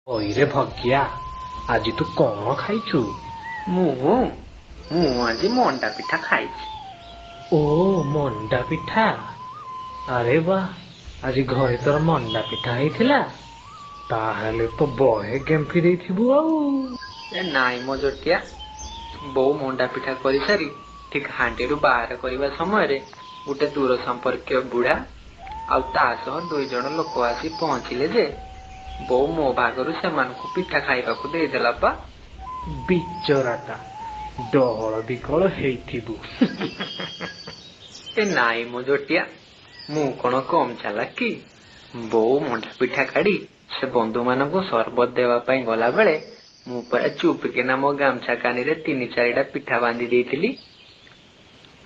ଅଇରେ ଭଗିଆ, ଆଜି ତୁ କଣ ଖାଇଛୁ? ମୁଁ ମୁଁ ଆଜି ମଣ୍ଡା ପିଠା ଖାଇଛି। ଓ ମଣ୍ଡା ପିଠା। ଆରେ ବା, ଆଜି ଘରେ ତୋର ମଣ୍ଡା ପିଠା ହେଇଥିଲା। ତାହେଲେ ତ ବହେ ଗେମ୍ଫି ଦେଇଥିବୁ ଆଉ। ଏ ନାଇଁ ମୋ ଜଟିଆ, ବୋଉ ମଣ୍ଡା ପିଠା କରିସାରି ଠିକ ହାଣ୍ଡିରୁ ବାହାର କରିବା ସମୟରେ ଗୋଟେ ଦୂର ସମ୍ପର୍କୀୟ ବୁଢା ଆଉ ତା ସହ 2 ଜଣ ଲୋକ ଆସି ପହଞ୍ଚିଲେ ଯେ ବୋଉ ମୋ ଭାଗରୁ ସେମାନଙ୍କୁ ପିଠା ଖାଇବାକୁ ଦେଇଦେଲା ପା। ବିଚରାଟା, ଡହଳ ବିକଳ ହେଇଥିବୁ। ଏ ନାଇଁ ମୋ ଜଟିଆ, ମୁଁ କଣ କମ ଚାଲାକ କି? ବୋଉ ମଣ୍ଡା ପିଠା କାଢି ସେ ବନ୍ଧୁମାନଙ୍କୁ ସରବତ ଦେବା ପାଇଁ ଗଲାବେଳେ ମୁଁ ପୁରା ଚୁପକିନା ମୋ ଗାମଛା କାନିରେ 3-4ଟା ପିଠା ବାନ୍ଧି ଦେଇଥିଲି।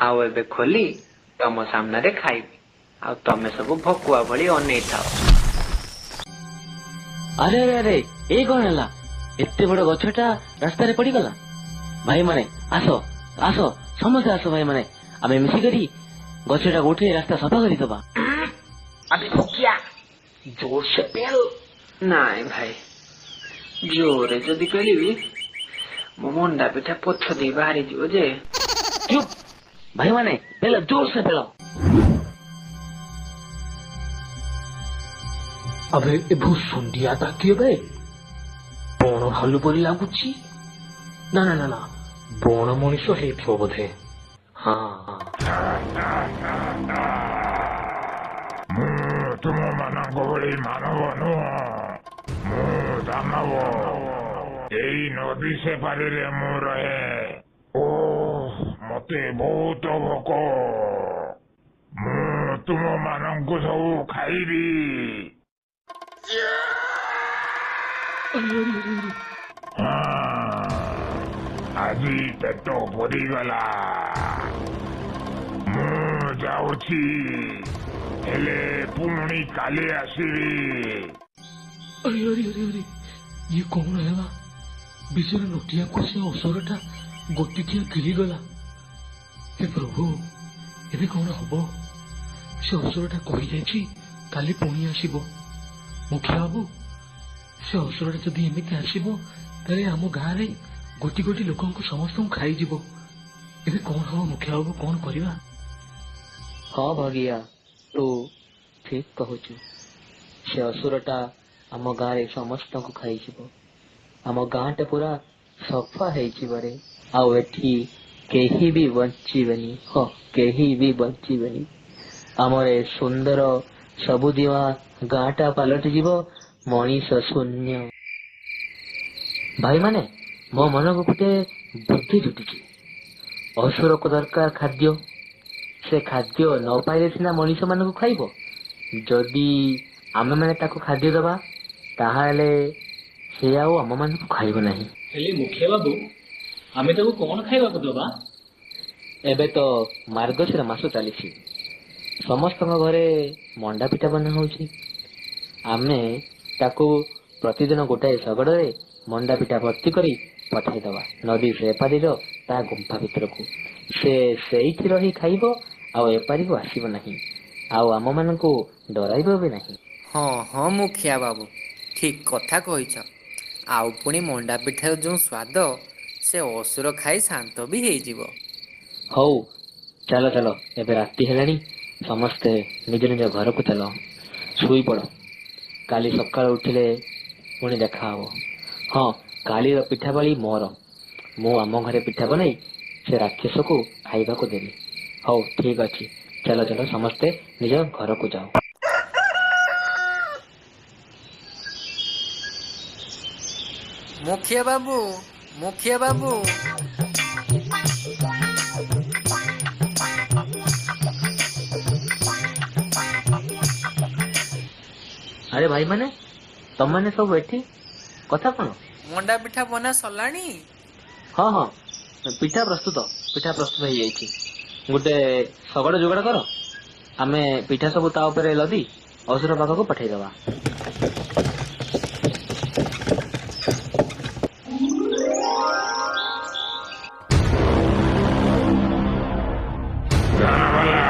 ଆଉ ଏବେ ଖୋଲି ତମ ସାମ୍ନାରେ ଖାଇବି, ଆଉ ତମେ ସବୁ ଭକୁଆ ଭଳି ଅନେଇଥାଅ। ଆରେ ଆରେ ଆରେ, ଏଇ କଣ ହେଲା? ଏତେ ବଡ ଗଛଟା ରାସ୍ତାରେ ପଡିଗଲା। ଭାଇମାନେ ଆସ ଆସ, ସମସ୍ତେ ଆସ ଭାଇମାନେ, ଆମେ ମିଶିକରି ଗଛଟାକୁ ଉଠେଇ ରାସ୍ତା ସଫା କରିଦବା। ଆବେ ଭଗିଆ, ଜୋରସେ ପେଲ। ନାଇଁ ଭାଇ, ଜୋରେ ଯଦି କରିବି ମୋ ମଣ୍ଡା ପିଠା ପଛ ଦେଇ ବାହାରିଯିବ ଯେ। ଚୁପ୍ ଭାଇମାନେ, ପେଲ, ଜୋରସେ ପେଲ। ଆବେ ଏ ଭୁସୁଣ୍ଡିଆଟା କିଏ ବେ? ବଣ ଭାଲୁ ପରି ଲାଗୁଛି। ନା ନା ନା ନା, ବଣ ମଣିଷ ହେଇଥିବ ବୋଧେ। ହଁ ହଁ। ମୁଁ ତୁମମାନଙ୍କ ଭଳି ମାନବ ନୁହଁ, ମୁଁ ଦାନବ। ଏଇ ନଦୀ ସେପାରିରେ ମୁଁ ରହେ। ଓ ମତେ ବହୁତ ଭୋକ। ମୁଁ ତୁମମାନଙ୍କୁ ସବୁ ଖାଇବି। ଆଜି ପେଟ ଭରିଗଲା। ମୁଁ ଯାଉଛି, ହେଲେ ପୁଣି କାଲି ଆସିବି। अरे अरे अरे अरे, ये कौन है? बिचरा नोटिया से असुरटा गोटिकिया गिरीगला। हे प्रभु, एबे कौन हब? से असुरटा कही जाइछि काली पुणी आसीबो। मुखिया बाबू, से असुरटा जदि एमिति आसीबो ताले आम गाँ रे गोटी गोटी लोकंकु समस्तଙ୍କୁ खाइजिबो। एबे कौन हब मुखिया बाबू, कौन करिबा? ହଁ ଭଗିଆ, ତୁ ଠିକ କହୁଛୁ। ସେ ଅସୁରଟା ଆମ ଗାଁରେ ସମସ୍ତଙ୍କୁ ଖାଇଯିବ। ଆମ ଗାଁଟା ପୁରା ସଫା ହେଇଯିବରେ, ଆଉ ଏଠି କେହି ବି ବଞ୍ଚିବେନି। ହଁ, କେହି ବି ବଞ୍ଚିବେନି। ଆମର ଏ ସୁନ୍ଦର ସବୁଜିମା ଗାଁଟା ପାଲଟି ଯିବ ମଣିଷ ଶୂନ୍ୟ। ଭାଇମାନେ, ମୋ ମନକୁ ଗୋଟେ ବୁଦ୍ଧି ଜୁଟିଛି। ଅସୁରକୁ ଦରକାର ଖାଦ୍ୟ। ସେ ଖାଦ୍ୟ ନ ପାଇଲେ ସିନା ମଣିଷ ମାନଙ୍କୁ ଖାଇବ। ଯଦି ଆମେମାନେ ତାକୁ ଖାଦ୍ୟ ଦେବା, ତାହେଲେ ସେ ଆଉ ଆମମାନଙ୍କୁ ଖାଇବ ନାହିଁ। ହେଲେ ମୁଖିଆ ବାବୁ, ଆମେ ତାକୁ କଣ ଖାଇବାକୁ ଦବା? ଏବେ ତ ମାର୍ଗଶିର ମାସ ଚାଲିଛି। ସମସ୍ତଙ୍କ ଘରେ ମଣ୍ଡା ପିଠା ବନା ହଉଛି। ଆମେ ତାକୁ ପ୍ରତିଦିନ ଗୋଟାଏ ଶଗଡ଼ରେ ମଣ୍ଡା ପିଠା ଭର୍ତ୍ତି କରି ପଠାଇଦବା ନଦୀ ସେପାରିର ତା ଗୁମ୍ଫା ଭିତରକୁ। ସେ ସେଇଠି ରହି ଖାଇବ, ଆଉ ଏପାରିକୁ ଆସିବ ନାହିଁ, ଆଉ ଆମମାନଙ୍କୁ ଡରାଇବ ବି ନାହିଁ। ହଁ ହଁ ମୁଖିଆ ବାବୁ, ଠିକ କଥା କହିଛ। ଆଉ ପୁଣି ମଣ୍ଡା ପିଠାର ଯୋଉ ସ୍ୱାଦ, ସେ ଅସୁର ଖାଇ ଶାନ୍ତ ବି ହେଇଯିବ। ହଉ, ଚାଲ ଚାଲ, ଏବେ ରାତି ହେଲାଣି। ସମସ୍ତେ ନିଜ ନିଜ ଘରକୁ ଚାଲ, ଶୋଇପଡ଼। କାଲି ସକାଳୁ ଉଠିଲେ ପୁଣି ଦେଖା ହବ। ହଁ, କାଲିର ପିଠାବଳି ମୋର। ମୁଁ ଆମ ଘରେ ପିଠା ବନାଇ ସେ ରାକ୍ଷସକୁ ଖାଇବାକୁ ଦେବି। ହଉ ଠିକ ଅଛି, ଚାଲ ଚାଲ, ସମସ୍ତେ ନିଜ ଘରକୁ ଯାଅ। ମୁଖିଆ ବାବୁ, ମୁଖିଆ ବାବୁ। ଆରେ ଭାଇମାନେ, ତମମାନେ ସବୁ ଏଠି, କଥା କଣ? ମଣ୍ଡା ପିଠା ବନା ସରିଲାଣି? ହଁ ହଁ, ପିଠା ପ୍ରସ୍ତୁତ, ପିଠା ପ୍ରସ୍ତୁତ ହେଇଯାଇଛି। ଗୋଟେ ଶଗଡ଼ ଯୋଗାଡ଼ କର, ଆମେ ପିଠା ସବୁ ତା ଉପରେ ଲଦି ଅସୁର ପାଖକୁ ପଠେଇଦବା। ଜନଗଲା,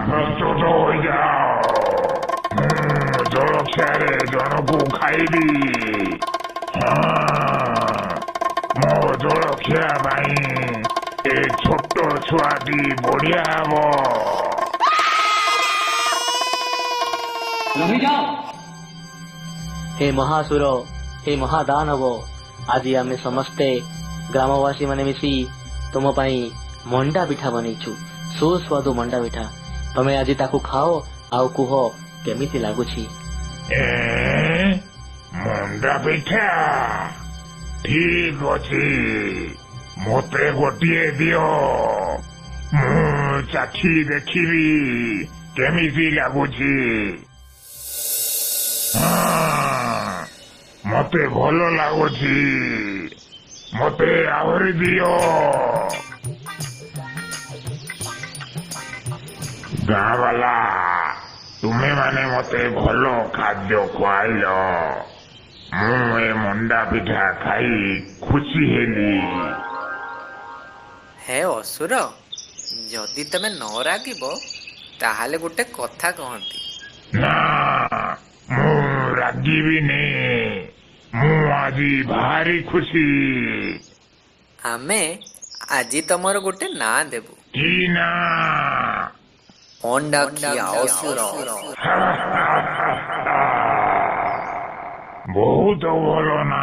ପ୍ରସ୍ତୁତ ହୋଇଯାଅ। ମୁଁ ଜଳଖିଆରେ ଜଣକୁ ଖାଇବି। ମୋ ଜଳଖିଆ ପାଇଁ ଏ ଛୋଟ ଛୁଆଟି ବଢିଆ ହବ। ରହିଯାଅ। हे महासुर हे महादानव आज आम समस्ते ग्रामवासी माने मिसी तुम पाई मंडा पिठा बनईछु सुस्वादु मंडा पिठा तमे आज ताकू खाओ आउ कुह केमिति लागुछि। ମଣ୍ଡା ପିଠା ଠିକ ଅଛି, ମୋତେ ଗୋଟିଏ ଦିଅ, ମୁଁ ଚାଖି ଦେଖିବି କେମିତି ଲାଗୁଛି। ମୋତେ ଭଲ ଲାଗୁଛି, ମୋତେ ଆହୁରି ଦିଅ। ଗାଁ ବାଲା ତୁମେ ମାନେ ମୋତେ ଭଲ ଖାଦ୍ୟ ଖୁଆଇଲ, ମୁଁ ଏ ମଣ୍ଡା ପିଠା ଖାଇ ଖୁସି ହେଲି। ହେ ଅସୁର, ଯଦି ତମେ ନ ରାଗିବ ତାହେଲେ ଗୋଟେ କଥା କହନ୍ତି। ନା, ମୁଁ ରାଗିବିନି, ମୁଁ ଆଜି ଭାରି ଖୁସି। ଆମେ ଆଜି ତମର ଗୋଟେ ନାଁ ଦେବୁ। କି ନା? ମଣ୍ଡାଖିଆ ଅସୁର। ବହୁତ ଭଲ ନା,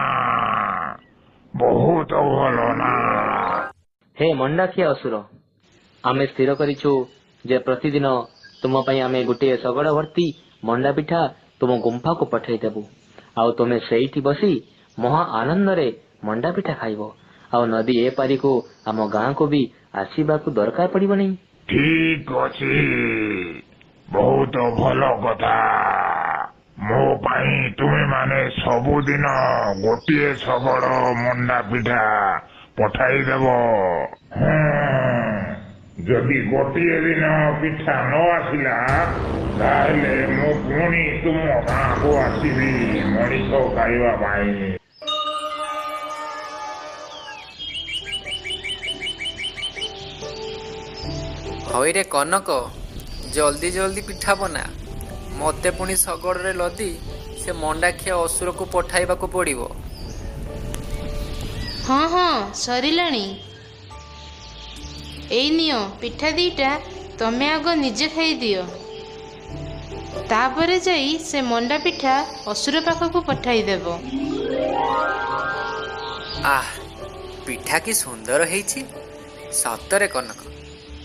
ବହୁତ ଭଲ ନା। हे मंडाखिया असुर आमे स्थिर करिछु जे प्रतिदिन तुम पई आमे गुटे सगड़ भर्ती मंडा पिठा तुम गुंफा को पठेई देबु आउ तुमे सेठी बसी महा आनंद रे मंडा पिठा खाइबो आउ नदी ए पारी को आम गां को भी आसीबा को दरकार पड़िबो नहीं। ଠିକ ଅଛି, ବହୁତ ଭଲ କଥା। ମୋ ପାଇଁ ତୁମେ ମାନେ ସବୁଦିନ ଗୋଟିଏ ଶଗଡ଼ ମଣ୍ଡା ପିଠା ପଠାଇଦେବ। ଯଦି ଗୋଟିଏ ଦିନ ପିଠା ନ ଆସିଲା ତାହେଲେ ମୁଁ ପୁଣି ତୁମ ଗାଁକୁ ଆସିବି ମଣିଷ ଖାଇବା ପାଇଁ। ହଇରେ କନକ, ଜଲ୍ଦି ଜଲ୍ଦି ପିଠା ବନା, ମତେ ପୁଣି ଶଗଡ଼ରେ ଲଦି ସେ ମଣ୍ଡାଖିଆ ଅସୁରକୁ ପଠାଇବାକୁ ପଡ଼ିବ। ହଁ ହଁ ସରିଲାଣି। ଏଇ ନିଅ ପିଠା ଦିଟା, ତମେ ଆଗ ନିଜେ ଖାଇଦିଅ, ତାପରେ ଯାଇ ସେ ମଣ୍ଡା ପିଠା ଅସୁର ପାଖକୁ ପଠାଇଦେବ। ଆଃ, ପିଠା କି ସୁନ୍ଦର ହେଇଛି। ସତରେ କନକ,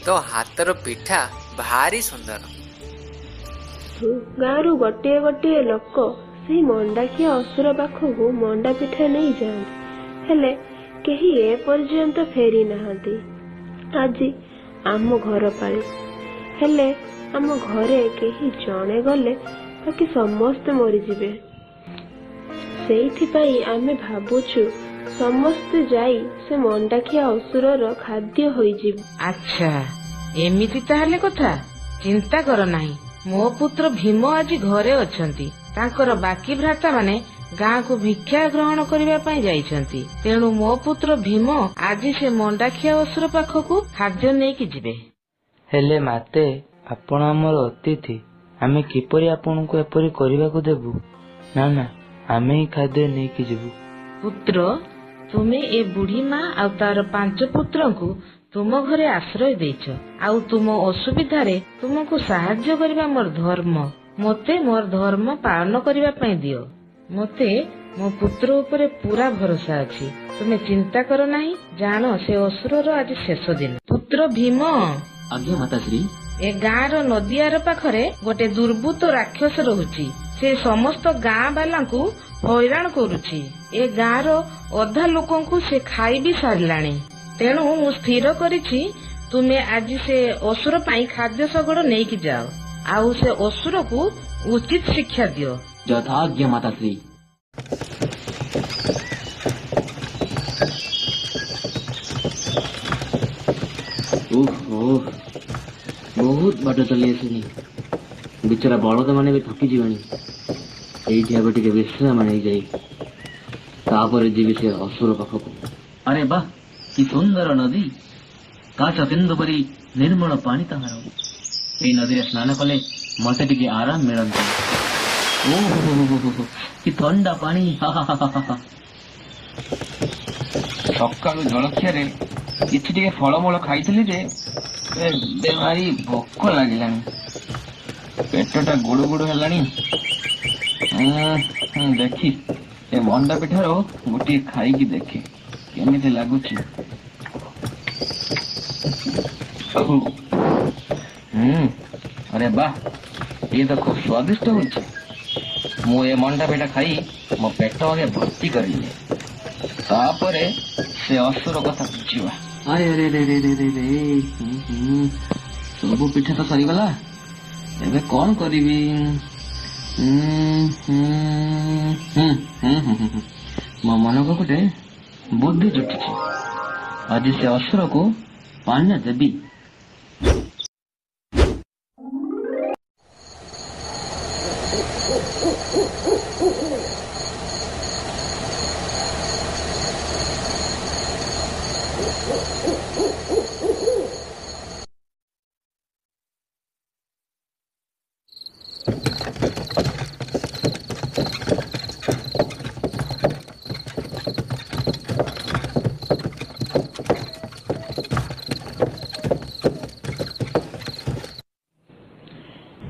ତୋ ହାତର ପିଠା ଭାରି ସୁନ୍ଦର। ଗାଁରୁ ଗୋଟିଏ ଗୋଟିଏ ଲୋକ ସେଇ ମଣ୍ଡାଖିଆ ଅସୁର ପାଖକୁ ମଣ୍ଡା ପିଠା ନେଇଯାଆନ୍ତି, ହେଲେ କେହି ଏପର୍ଯ୍ୟନ୍ତ ଫେରି ନାହାନ୍ତି। ଆଜି ଆମ ଘର ପାଳି, ହେଲେ ଆମ ଘରେ କେହି ଜଣେ ଗଲେ ବାକି ସମସ୍ତେ ମରିଯିବେ। ସେଇଥିପାଇଁ ଆମେ ଭାବୁଛୁ ସମସ୍ତେ ଯାଇ ସେ ମଣ୍ଡାଖିଆ ଅସୁରର ଖାଦ୍ୟ ହୋଇଯିବୁ। ଆଚ୍ଛା, ଏମିତି ତାହେଲେ କଥା। ଚିନ୍ତା କର ନାହିଁ, ମୋ ପୁତ୍ର ଭୀମ ଆଜି ଘରେ ଅଛନ୍ତି। ତାଙ୍କର ବାକି ଭ୍ରାତା ମାନେ ଗାଁକୁ ଭିକ୍ଷା ଗ୍ରହଣ କରିବା ପାଇଁ ଯାଇଛନ୍ତି। ତେଣୁ ମୋ ପୁତ୍ର ଭୀମ ଆଜି ସେ ମଣ୍ଡାଖିଆ ଅସୁର ପାଖକୁ ଖାଦ୍ୟ ନେଇକି ଯିବେ। ହେଲେ ମାତେ ଆପଣ ଆମର ଅତିଥି, ଆମେ କିପରି ଆପଣଙ୍କୁ ଏପରି କରିବାକୁ ଦେବୁ? ନା ନା, ଆମେ ହିଁ ଖାଦ୍ୟ ନେଇକି ଯିବୁ। ପୁତ୍ର, ତୁମେ ଏ ବୁଢୀ ମା ଆଉ ତାର 5 ପୁତ୍ରଙ୍କୁ ତୁମ ଘରେ ଆଶ୍ରୟ ଦେଇଛ, ଆଉ ତୁମ ଅସୁବିଧାରେ ତୁମକୁ ସାହାଯ୍ୟ କରିବା ମୋର ଧର୍ମ। ମୋତେ ମୋର ଧର୍ମ ପାଳନ କରିବା ପାଇଁ ଦିଅ। ମୋତେ ମୋ ପୁତ୍ର ଉପରେ ପୁରା ଭରସା ଅଛି। ତୁମେ ଚିନ୍ତା କର ନାହିଁ, ଜାଣ ସେ ଅସୁରର ଆଜି ଶେଷ ଦିନ। ପୁତ୍ର ଭୀମ। ଆଜ୍ଞା ମାତାଶ୍ରୀ। ଏ ଗାଁର ନଦିଆର ପାଖରେ ଗୋଟେ ଦୁର୍ବୃତ୍ତ ରାକ୍ଷସ ରହୁଛି। ସେ ସମସ୍ତ ଗାଁ ବାଲାଙ୍କୁ ହଇରାଣ କରୁଛି। ଏ ଗାଁର ଅଧା ଲୋକଙ୍କୁ ସେ ଖାଇ ବି ସାରିଲାଣି। ତେଣୁ ମୁଁ ସ୍ଥିର କରିଛି ତୁମେ ଆଜି ସେ ଅସୁର ପାଇଁ ଖାଦ୍ୟ ଶଗଡ଼ ନେଇକି ଯାଅ, ଆଉ ସେ ଅସୁରକୁ ଉଚିତ ଶିକ୍ଷା ଦିଅ। ଯଥାଜ୍ଞା ମାତାଶ୍ରୀ। ବହୁତ ବାଟ ଚଲି ଆସିନି, ବିଚରା ବଳଦ ମାନେ ବି ଥକି ଯିବେଣି। ଏଇଠି ଏବେ ଟିକେ ବିଶ୍ରାମ ନେଇଯାଇ ତାପରେ ଯିବି ସେ ଅସୁର ପାଖକୁ। ଆରେ ବାଃ, କି ସୁନ୍ଦର ନଦୀ, କାଚ ବିନ୍ଦୁ ପରି ନିର୍ମଳ ପାଣି ତାହାର। ଏଇ ନଦୀରେ ସ୍ନାନ କଲେ ମତେ ଟିକେ ଆରାମ ମିଳନ୍ତା। ଓହୋ, କି ଥଣ୍ଡା ପାଣି। ସକାଳୁ ଜଳଖିଆରେ କିଛି ଟିକେ ଫଳମୂଳ ଖାଇଥିଲି ଯେ ଏବେ ଭାରି ଭୋକ ଲାଗିଲାଣି। ପେଟଟା ଗୁଡୁ ଗୁଡୁ ହେଲାଣି। ଦେଖି ଏ ମଣ୍ଡା ପିଠାର ଗୋଟିଏ ଖାଇକି ଦେଖେ କେମିତି ଲାଗୁଛି। अरे वाह, ये तो खूब स्वादिष्ट होची। मु ए मंडा पेटा खाई मो पेट आगे भर्ती करिले तापरे से असुर कथा बुझिबा। अरे रे रे रे रे रे रे सब पिठा तो सरी गला। एबे कौन करिवि? मो मन को गोटे बुद्धि जुटी। आज से असुर को पान्या देवी।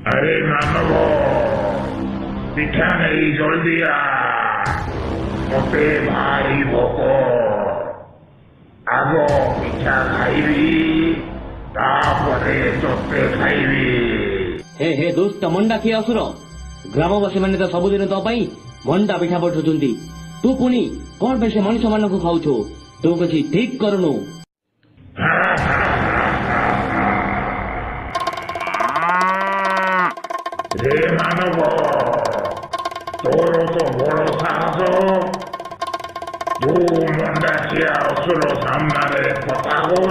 अरे मानव पिठा नहीं जल्दी आ मते भारी भोक आग पिठा खाइबी तापरे तोते खाइबी। हे हे दुष्ट मंडा किए असुर ग्रामवासी मैंने तो सबुदिन तो मंडा पिठा पठुंती तू पुणी कौन पे से मनुष्य मान को खाऊ तू किसी ठीक करूनु। रे मानव तोर तो बड़ साहस तू मंडा खिया असुर सामने कथा कहू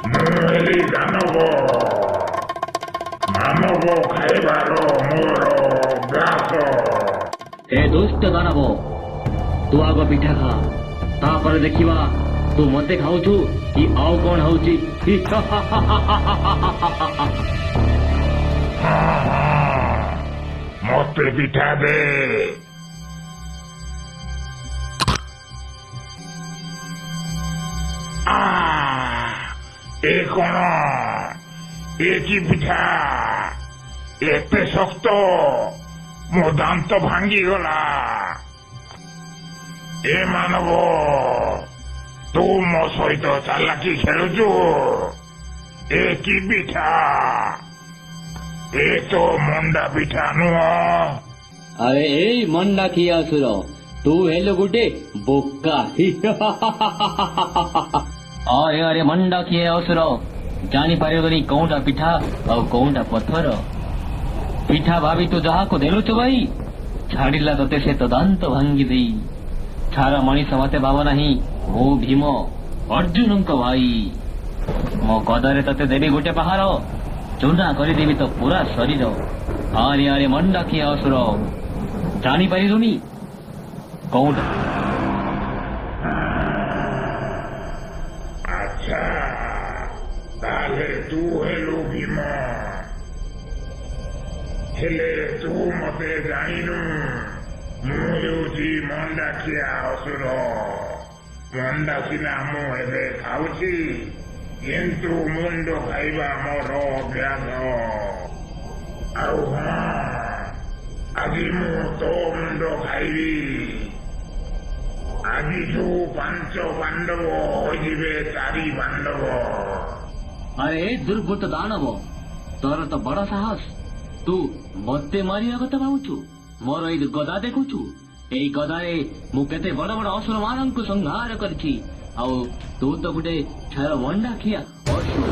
मुझे दानव मानव खाइबार मोर अभ्यास। हे दुष्ट दानव तू आग पिठा खा तापर देखिवा तू मते खाऊछु कि आउ कौन होउची। मते पिठा दे। ए कौन ए की पिठा एते शक्त मो दांत भांगी गला। ए मानव तू मो सहित चालाकी खेलुचु ए की पिठा ए तो मंडा पिठा नुह। अरे ए मंडा किया असुर तू हेलो गुटे बोका। अरे अरे मंडा किए असुर जानी पारिबनी कौनटा पिठा और कौनटा पत्थर। पिठा भाभी तू जहा को देलु तो भाई छाड़िला तोते से तो दांत भांगी देई छारा मनीष मते भाव नहीं वो भीम अर्जुन को भाई मो गदारे तते देवी गोटे पहाड़ चूना करदेवी तो पूरा शरीर। अरे अरे मंडा किए असुर जानी पारिलुनी कौनटा। अच्छा ताले तू हेलो भीम हेले तू मते जानिनु मुझे मंडा खिया असुर मंडा सिना मु एबे खाउची किंतु मुंडो खाइबा मोर अभ्यास। आउ আজি मु तो मुंडो खाइबी আজি जो 5 पांडव होइबे 4 पांडव। अरे दुर्बृत्त दानव तोर तो बड़ साहस तू मते मारिया कथा भावुछु मोर ए गदा देखुछु ए गदारे मु केते बड़ बड़ असुर मानंकु संहार करछि आउ तू तो गुटे छार मंडा खिया असुर।